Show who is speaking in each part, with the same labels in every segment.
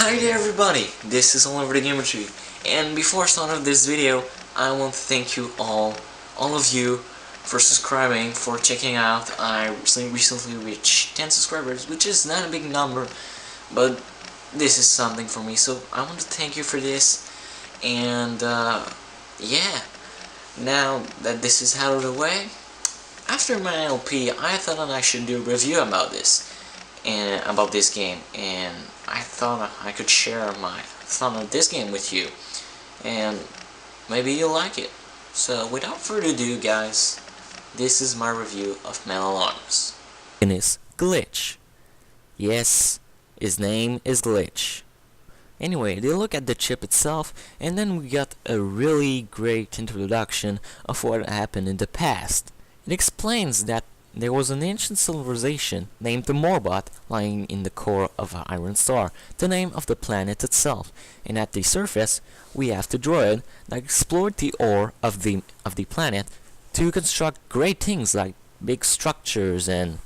Speaker 1: Hi there everybody, this is Oliver the Gamer Tree, and before starting this video, I want to thank you all of you, for subscribing, for checking out. I recently reached 10 subscribers, which is not a big number, but this is something for me, so I want to thank you for this, and yeah, now that this is out of the way, after my LP, I thought that I should do a review about this. And about this game, and I thought I could share my thought on this game with you, and maybe you'll like it. So without further ado, guys, this is my review of Metal Arms.
Speaker 2: And it's Glitch. Yes, his name is Glitch. Anyway, they look at the chip itself, and then we got a really great introduction of what happened in the past. It explains that there was an ancient civilization named the Morbot lying in the core of an iron star, the name of the planet itself, and at the surface we have the droid that explored the ore of the planet to construct great things like big structures and,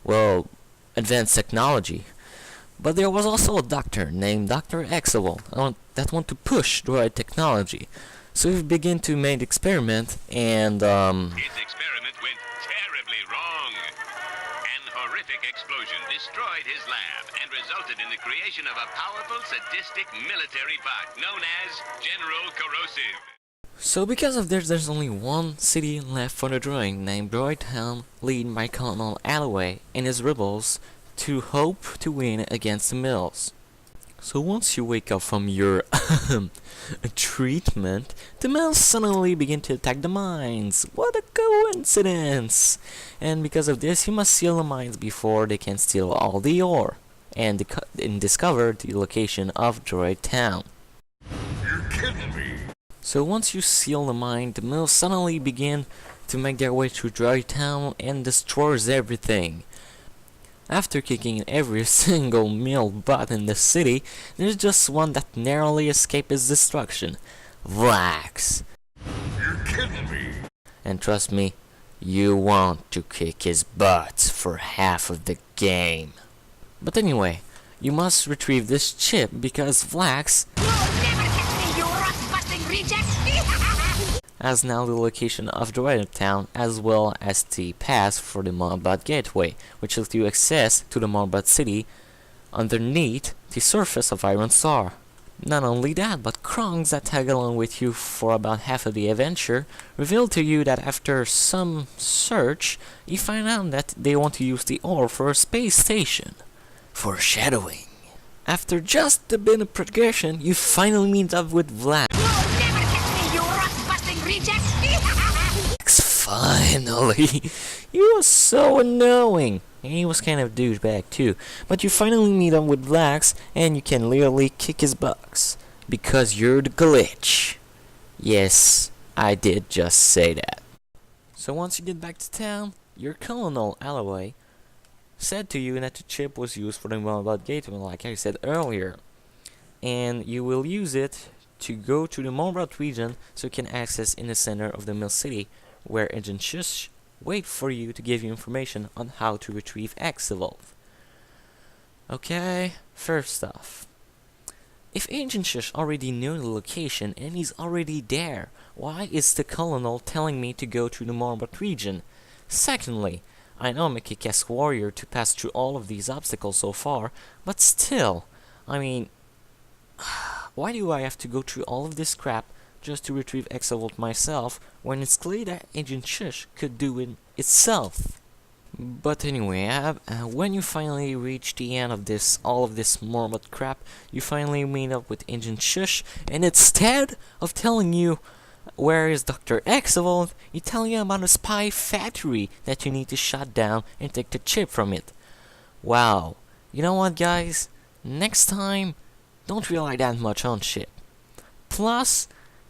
Speaker 2: well, advanced technology. But there was also a doctor named Dr. Exavolt that wanted to push droid technology. So we begin to make experiment, and
Speaker 3: His experiment went terribly wrong. An horrific explosion destroyed his lab and resulted in the creation of a powerful sadistic military bot known as General Corrosive.
Speaker 2: so because of this, there's only one city left for the droid named Droid Town, led by Colonel Alloway and his rebels to hope to win against the Mills. So once you wake up from your treatment, the Mills suddenly begin to attack the mines. What a coincidence! And because of this, you must seal the mines before they can steal all the ore and discover the location of Droid Town.
Speaker 3: You're kidding me.
Speaker 2: So once you seal the mine, the Mills suddenly begin to make their way through Droid Town and destroys everything. After kicking every single mill butt in the city, there's just one that narrowly escaped his destruction. Vlax.
Speaker 3: You're kidding me.
Speaker 2: And trust me, you want to kick his butt for half of the game. But anyway, you must retrieve this chip because Vlax has now the location of Droid Town as well as the pass for the Morbot Gateway, which lets you access to the Morbot City underneath the surface of Iron Star. Not only that, but Krongs that tag along with you for about half of the adventure reveal to you that after some search, you find out that they want to use the ore for a space station. Foreshadowing. After just a bit of progression, you finally meet up with Vlad. Finally! He was so annoying! And he was kind of douchebag too. But you finally meet up with Vlax and you can literally kick his bucks. Because you're the Glitch. Yes, I did just say that. So once you get back to town, your Colonel Alloway said to you that the chip was used for the Morbot Gateway, like I said earlier. And you will use it to go to the Morbot region so you can access in the center of the Mill City, where Agent Shush wait for you to give you information on how to retrieve Exavolt. Okay, first off, if Agent Shush already knew the location and he's already there, why is the Colonel telling me to go to the Morbot region? Secondly, I know I'm a kick-ass warrior to pass through all of these obstacles so far, but still, I mean, why do I have to go through all of this crap just to retrieve Exavolt myself, when it's clear that Agent Shush could do it itself? But anyway, when you finally reach the end of all of this Morbot crap, you finally meet up with Agent Shush, and instead of telling you where is Dr. Exavolt, he tells you about a spy factory that you need to shut down and take the chip from it. Wow, you know what, guys? Next time, don't rely that much on shit. Plus,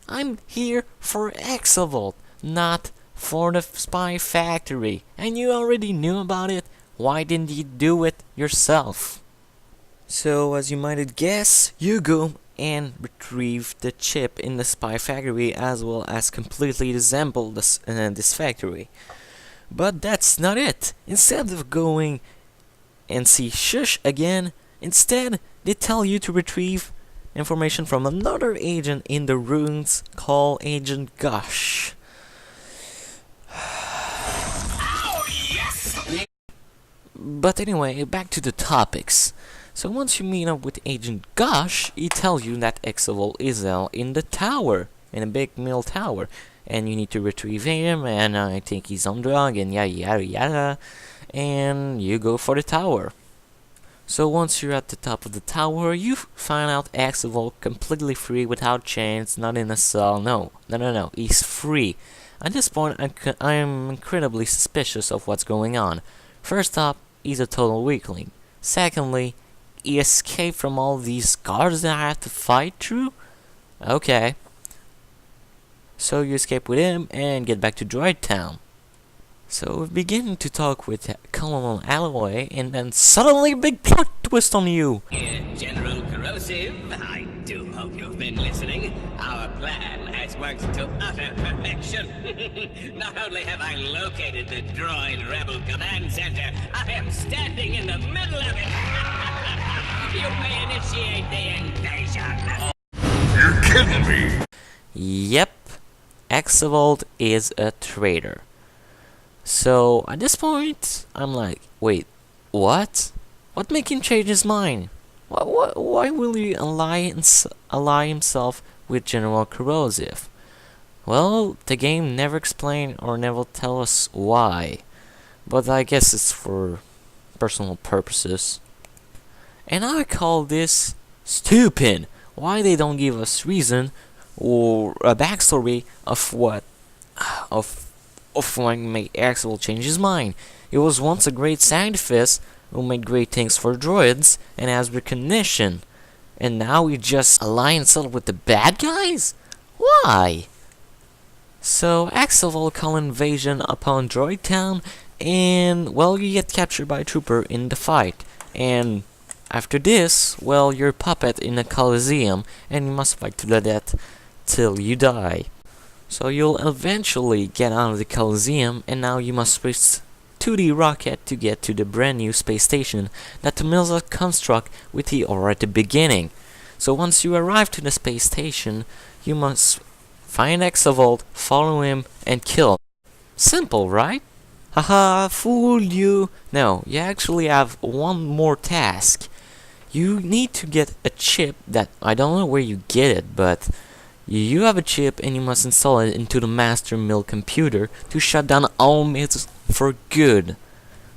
Speaker 2: I'm here for Exavolt, not for the spy factory. And you already knew about it. Why didn't you do it yourself? So, as you might guess, you go and retrieve the chip in the spy factory as well as completely disassemble this factory. But that's not it. Instead of going and see Shush again, instead they tell you to retrieve information from another agent in the ruins called Agent Gush. But anyway, back to the topics. So once you meet up with Agent Gush, he tells you that Exavol is in the tower, in a big mill tower, and you need to retrieve him, and I think he's on drug, and yada yada yada, and you go for the tower. So once you're at the top of the tower, you find out Exavol completely free, without chains, not in a cell. No, he's free. At this point, I'm incredibly suspicious of what's going on. First up, he's a total weakling. Secondly, he escaped from all these guards that I have to fight through? Okay. So you escape with him and get back to Droid Town. So we begin to talk with Colonel Alloy, and then suddenly a big plot twist on you.
Speaker 3: General Corrosive, I do hope you've been listening. Our plan has worked to utter perfection. Not only have I located the droid rebel command center, I am standing in the middle of it. You may initiate the invasion.
Speaker 4: You're kidding me!
Speaker 2: Yep, Exavolt is a traitor. So at this point, I'm like, wait, what? What make him change his mind? Why will he ally himself with General Corrosive? Well, the game never explain or never tell us why, but I guess it's for personal purposes. And I call this stupid. Why they don't give us reason or a backstory of what why made Axel change his mind. He was once a great scientist who made great things for droids and has recognition, and now he just aligns himself with the bad guys? Why? So Axel will call invasion upon Droid Town, and well, you get captured by a trooper in the fight, and after this, well, you're a puppet in a coliseum, and you must fight to the death till you die. So you'll eventually get out of the Coliseum, and now you must race to the rocket to get to the brand new space station that the Mills construct with the aura at the beginning. So once you arrive to the space station, you must find Exavolt, follow him, and kill him. Simple, right? Haha, fooled you. No, you actually have one more task. You need to get a chip that, I don't know where you get it, but you have a chip and you must install it into the master mill computer to shut down all mills for good.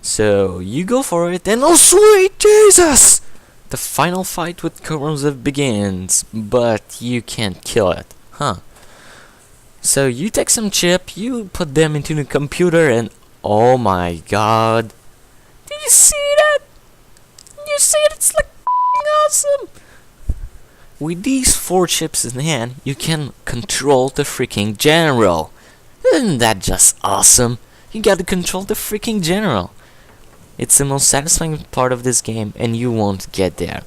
Speaker 2: So you go for it, and oh sweet Jesus! The final fight with Corrosive begins, but you can't kill it, huh? So you take some chip, you put them into the computer, and oh my god. Did you see that? You see it? It's like awesome! With these 4 chips in hand, you can control the freaking general. Isn't that just awesome? You gotta control the freaking general. It's the most satisfying part of this game, and you won't get there.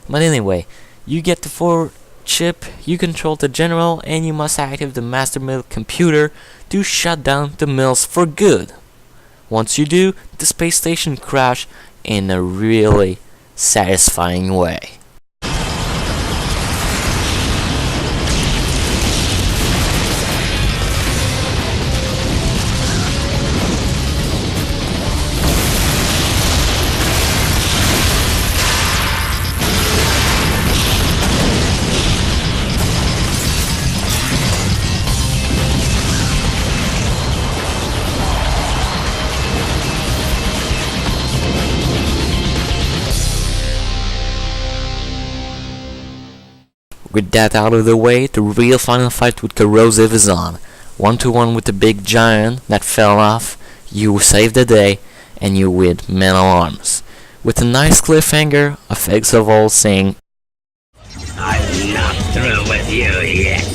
Speaker 2: But anyway, you get the 4 chip, you control the general, and you must activate the master mill computer to shut down the mills for good. Once you do, the space station crash in a really satisfying way. With that out of the way, the real final fight with Corrosive is on. 1-to-1 with the big giant that fell off, you save the day, and you win metal arms. With a nice cliffhanger of Exavolt saying,
Speaker 3: I'm not through with you yet,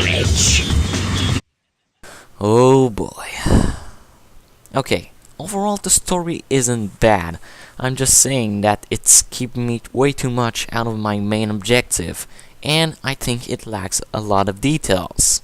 Speaker 3: Lich.
Speaker 2: oh boy. Okay, overall the story isn't bad. I'm just saying that it's keeping me way too much out of my main objective, and I think it lacks a lot of details.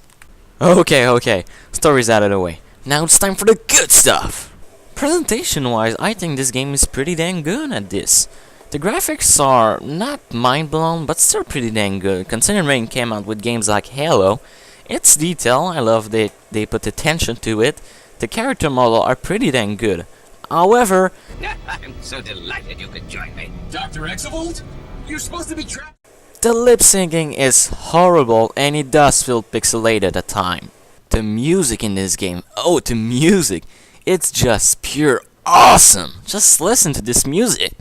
Speaker 2: Okay, story's out of the way. Now it's time for the good stuff! Presentation-wise, I think this game is pretty dang good at this. The graphics are not mind-blown, but still pretty dang good, considering it came out with games like Halo. Its detail, I love that they put attention to it. The character model are pretty dang good. However,
Speaker 3: I'm so delighted you could join me.
Speaker 4: Dr. Exavolt? You're supposed to be trapped.
Speaker 2: the lip syncing is horrible and it does feel pixelated at times. The music in this game, oh, the music, it's just pure awesome. Just listen to this music.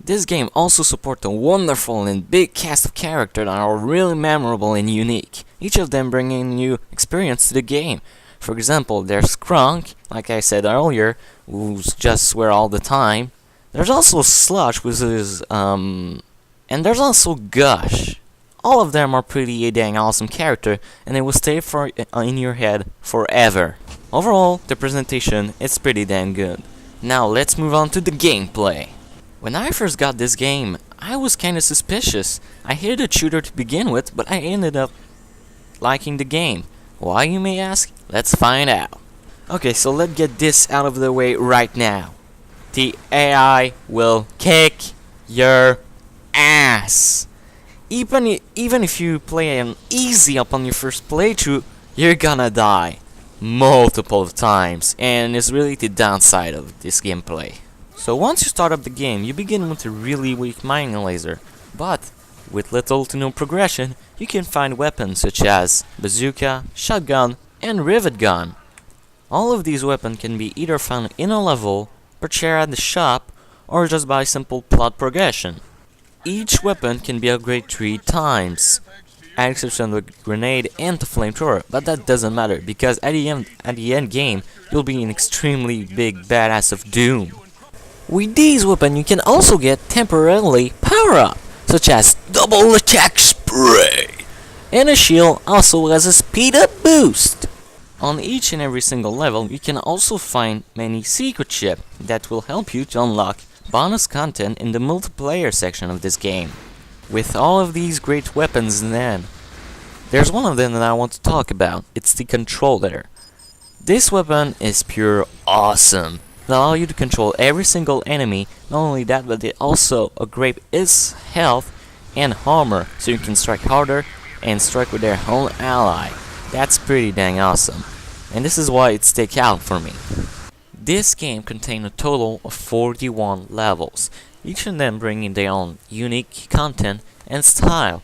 Speaker 2: This game also supports a wonderful and big cast of characters that are really memorable and unique, each of them bringing new experience to the game. For example, there's Krunk, like I said earlier, who's just swear all the time. There's also Slush, which is, and there's also Gush. All of them are pretty dang awesome character, and they will stay in your head forever. Overall, the presentation is pretty dang good. Now let's move on to the gameplay. When I first got this game, I was kinda suspicious. I hated the shooter to begin with, but I ended up liking the game. Why, you may ask? Let's find out. Okay, so let's get this out of the way right now. The AI will kick your ass. Even if you play an easy upon your first playthrough, you're gonna die multiple times, and it's really the downside of this gameplay. So once you start up the game, you begin with a really weak mining laser, but with little to no progression, you can find weapons such as bazooka, shotgun, and rivet gun. All of these weapons can be either found in a level, purchased at the shop, or just by simple plot progression. Each weapon can be upgraded 3 times, exception the grenade and the flamethrower, but that doesn't matter because at the end game, you'll be an extremely big badass of doom. With these weapons, you can also get temporarily power-up, such as double attack spray, and a shield also has a speed-up boost. On each and every single level, you can also find many secret chips that will help you to unlock bonus content in the multiplayer section of this game. With all of these great weapons then, there's one of them that I want to talk about. It's the controller. This weapon is pure awesome. It allows you to control every single enemy. Not only that, but it also upgrades its health and armor, so you can strike harder and strike with their own ally. That's pretty dang awesome, and this is why it sticks out for me. This game contains a total of 41 levels, each of them bringing their own unique content and style.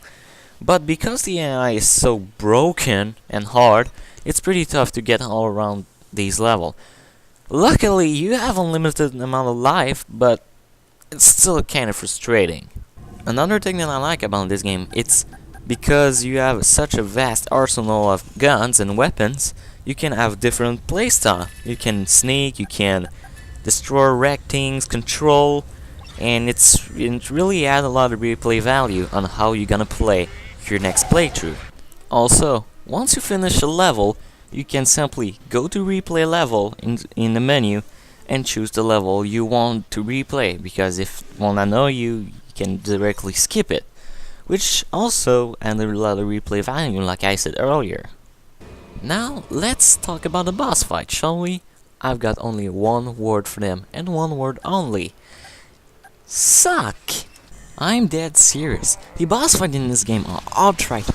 Speaker 2: But because the AI is so broken and hard, it's pretty tough to get all around these levels. Luckily, you have unlimited amount of life, but it's still kind of frustrating. Another thing that I like about this game, it's because you have such a vast arsenal of guns and weapons, you can have different playstyle. You can sneak, you can destroy, wreck things, control, and it really adds a lot of replay value on how you're gonna play your next playthrough. Also, once you finish a level, you can simply go to replay level in the menu and choose the level you want to replay, because if one annoy you, you can directly skip it, which also adds a lot of replay value like I said earlier. Now let's talk about the boss fight, shall we? I've got only one word for them, and one word only. Suck! I'm dead serious. The boss fights in this game are outright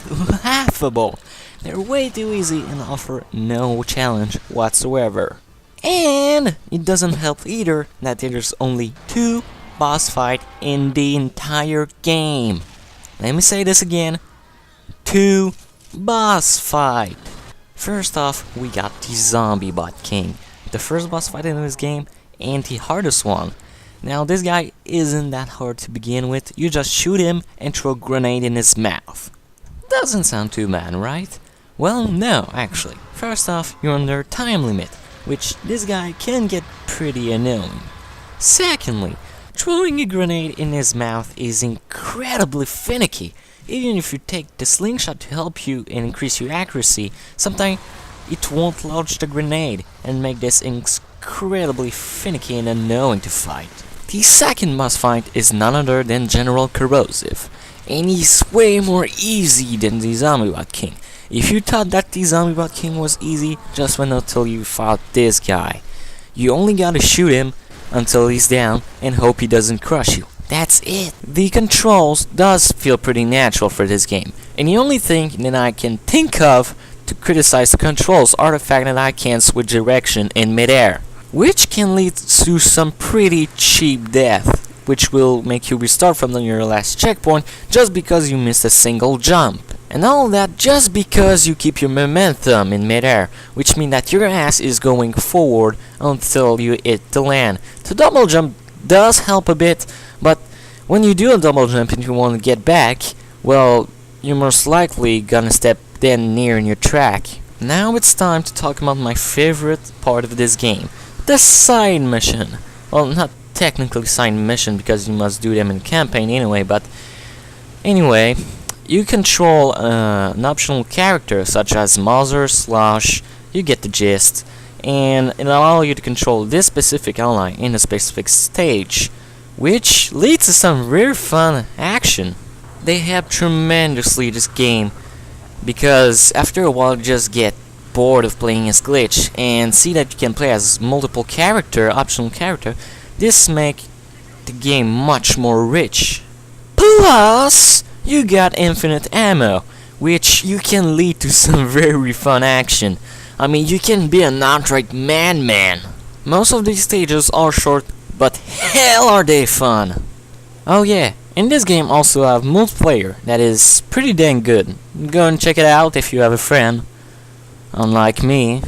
Speaker 2: laughable. They're way too easy and offer no challenge whatsoever. And it doesn't help either that there's only 2 boss fights in the entire game. Let me say this again. 2 boss fights. First off, we got the Zombie Bot King. The first boss fight in this game and the hardest one. Now this guy isn't that hard to begin with. You just shoot him and throw a grenade in his mouth. Doesn't sound too bad, right? Well, no, actually. First off, you're under time limit, which this guy can get pretty annoying. Secondly, throwing a grenade in his mouth is incredibly finicky. Even if you take the slingshot to help you and increase your accuracy, sometimes it won't launch the grenade and make this incredibly finicky and annoying to fight. The second boss fight is none other than General Corrosive, and he's way more easy than the Zombie Bot King. If you thought that the Zombie Bot King was easy, just wait until you fought this guy. You only gotta shoot him until he's down and hope he doesn't crush you. That's it. The controls does feel pretty natural for this game, and the only thing that I can think of to criticize the controls are the fact that I can't switch direction in midair, which can lead to some pretty cheap death, which will make you restart from your last checkpoint just because you missed a single jump. And all that just because you keep your momentum in midair, which means that your ass is going forward until you hit the land. The double jump does help a bit, but when you do a double jump and you want to get back, well, you're most likely gonna step then near in your track. Now it's time to talk about my favorite part of this game, the side mission. Well, not technically side mission because you must do them in campaign anyway, but anyway, you control an optional character such as Mother, Slosh, you get the gist, and it allows you to control this specific ally in a specific stage, which leads to some very fun action. They help tremendously this game, because after a while you just get bored of playing as Glitch and see that you can play as multiple optional character. This make the game much more rich. Plus, you got infinite ammo, which you can lead to some very fun action. I mean, you can be an outright man. Most of these stages are short, but hell are they fun. Oh yeah, in this game also have multiplayer that is pretty dang good. Go and check it out if you have a friend, unlike me.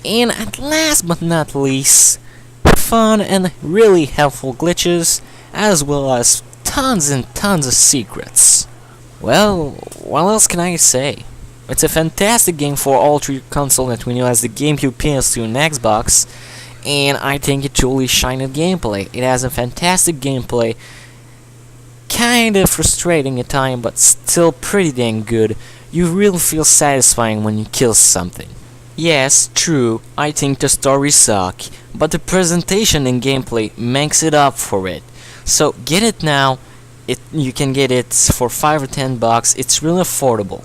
Speaker 2: And at last but not least, fun and really helpful glitches, as well as tons and tons of secrets. Well, what else can I say? It's a fantastic game for all three consoles that we know as the GameCube, PS2, and Xbox, and I think it truly shines in gameplay. It has a fantastic gameplay, kinda frustrating at times, but still pretty dang good. You really feel satisfying when you kill something. Yes, true, I think the stories suck, but the presentation and gameplay makes it up for it. So get it now. You can get it for $5 or $10. It's really affordable.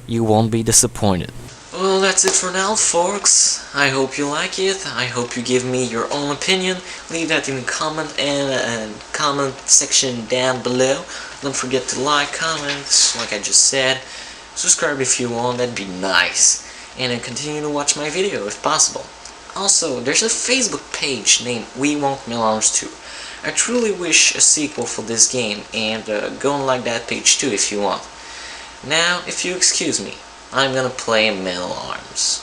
Speaker 2: You won't be disappointed.
Speaker 1: Well, that's it for now, folks. I hope you like it. I hope you give me your own opinion. Leave that in the comment section down below. Don't forget to like, comment, like I just said. Subscribe if you want, that'd be nice. And then continue to watch my video if possible. Also, there's a Facebook page named We Want Metal Arms 2. I truly wish a sequel for this game, and go and like that page too if you want. Now, if you excuse me, I'm gonna play Metal Arms.